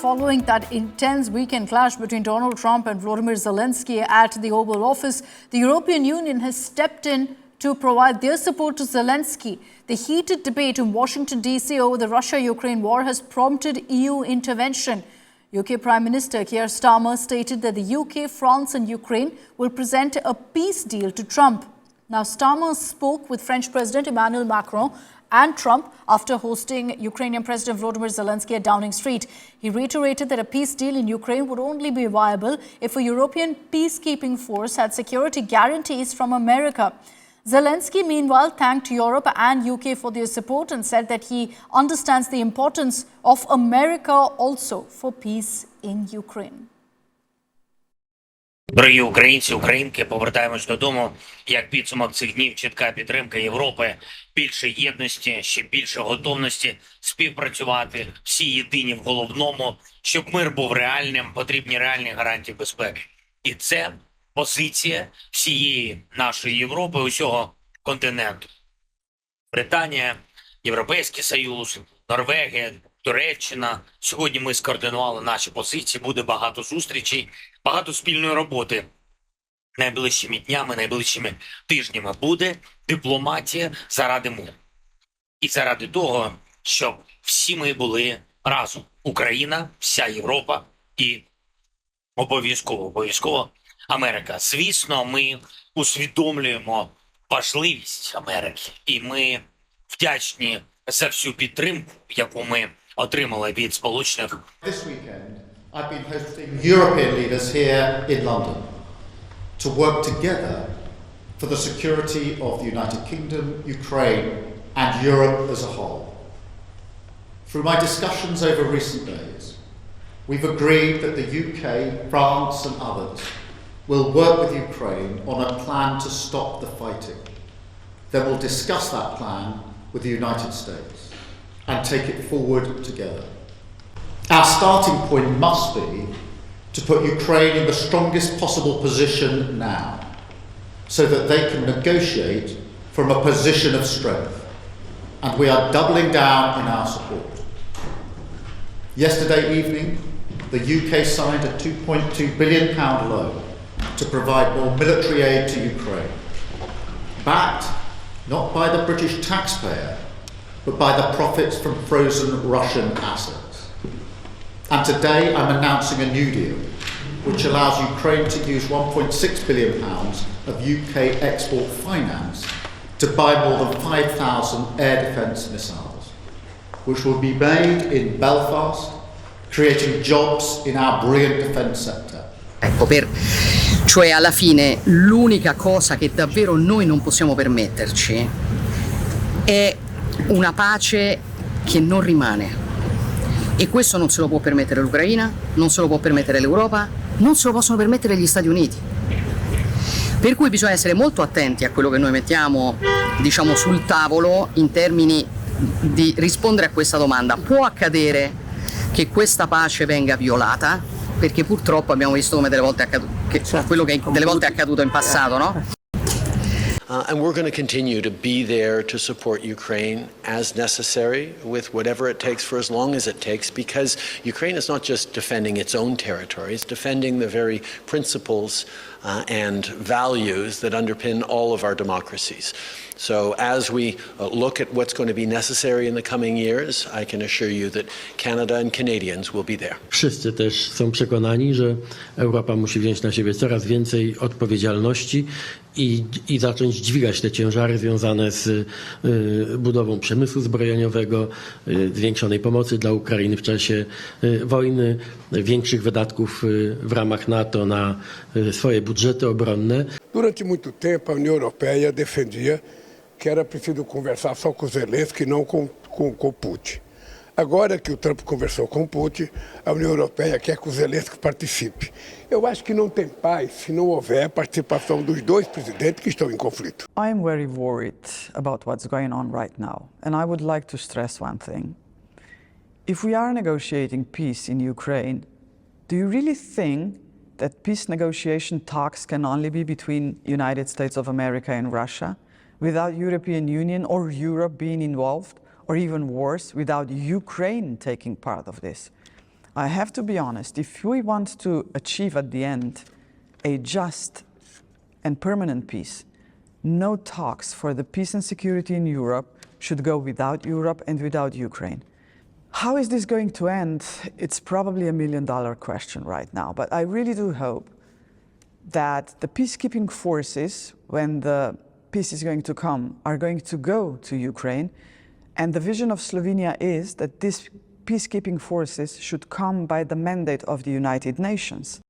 following that intense weekend clash between Donald Trump and Volodymyr Zelensky at the Oval Office, the European Union has stepped in to provide their support to Zelensky. The heated debate in Washington, D.C. over the Russia-Ukraine war has prompted EU intervention. UK Prime Minister Keir Starmer stated that the UK, France and Ukraine will present a peace deal to Trump. Now, Starmer spoke with French President Emmanuel Macron and Trump after hosting Ukrainian President Volodymyr Zelensky at Downing Street. He reiterated that a peace deal in Ukraine would only be viable if a European peacekeeping force had security guarantees from America. Zelensky, meanwhile, thanked Europe and UK for their support and said that he understands the importance of America also for peace in Ukraine. Дорогі українці, українки, повертаємось додому. Як підсумок цих днів, чітка підтримка Європи, більше єдності, ще більше готовності співпрацювати, всі єдині в головному, щоб мир був реальним, потрібні реальні гарантії безпеки. І це позиція всієї нашої Європи, усього континенту. Британія, Європейський Союз, Норвегія, Туреччина. Сьогодні ми скоординували наші позиції, буде багато зустрічей, багато спільної роботи. Найближчими днями, найближчими тижнями буде дипломатія заради миру. І заради того, щоб всі ми були разом. Україна, вся Європа і обов'язково Америка. Звісно, ми усвідомлюємо важливість Америки. І ми вдячні за всю підтримку, яку ми отримали від Сполучених. This weekend, I've been hosting European leaders here in London to work together for the security of the United Kingdom, Ukraine, and Europe as a whole. Through my discussions over recent days, we've agreed that the UK, France, and others will work with Ukraine on a plan to stop the fighting. Then we'll discuss that plan with the United States and take it forward together. Our starting point must be to put Ukraine in the strongest possible position now, so that they can negotiate from a position of strength. And we are doubling down in our support. Yesterday evening, the UK signed a £2.2 billion loan to provide more military aid to Ukraine, backed not by the British taxpayer, but by the profits from frozen Russian assets. And today I'm announcing a new deal, which allows Ukraine to use £1.6 billion of UK export finance to buy more than 5,000 air defence missiles, which will be made in Belfast, creating jobs in our brilliant defence sector. Cioè alla fine l'unica cosa che davvero noi non possiamo permetterci è una pace che non rimane. E questo non se lo può permettere l'Ucraina, non se lo può permettere l'Europa, non se lo possono permettere gli Stati Uniti. Per cui bisogna essere molto attenti a quello che noi mettiamo, diciamo, sul tavolo in termini di rispondere a questa domanda. Può accadere che questa pace venga violata? Perché purtroppo abbiamo visto come delle volte quello che delle volte è accaduto in passato, no? And we're going to continue to be there to support Ukraine as necessary with whatever it takes for as long as it takes, because Ukraine is not just defending its own territory, it's defending the very principles and values that underpin all of our democracies. So as we look at what's going to be necessary in the coming years, I can assure you that Canada and Canadians will be there. Wszyscy też są przekonani, że Europa musi wziąć na siebie coraz więcej odpowiedzialności i zacząć dźwigać te ciężary związane z budową przemysłu zbrojeniowego, zwiększonej pomocy dla Ukrainy w czasie wojny, większych wydatków w ramach NATO na swoje budżety obronne. Durante muito tempo a União Europeia defendia que era preciso conversar só com Zelensky e não com Putin. Agora que o Trump conversou com Putin, a União Europeia quer que o Zelensky participe. Eu acho que não tem paz se não houver participação dos dois presidentes que estão em conflito. I'm very worried about what's going on right now, and I would like to stress one thing. If we are negotiating peace in Ukraine, do you really think that peace negotiation talks can only be between United States of America and Russia, without European Union or Europe being involved, or even worse, without Ukraine taking part of this? I have to be honest, if we want to achieve at the end a just and permanent peace, no talks for the peace and security in Europe should go without Europe and without Ukraine. How is this going to end? It's probably a million-dollar question right now, but I really do hope that the peacekeeping forces, when the peace is going to come, are going to go to Ukraine. And the vision of Slovenia is that these peacekeeping forces should come by the mandate of the United Nations.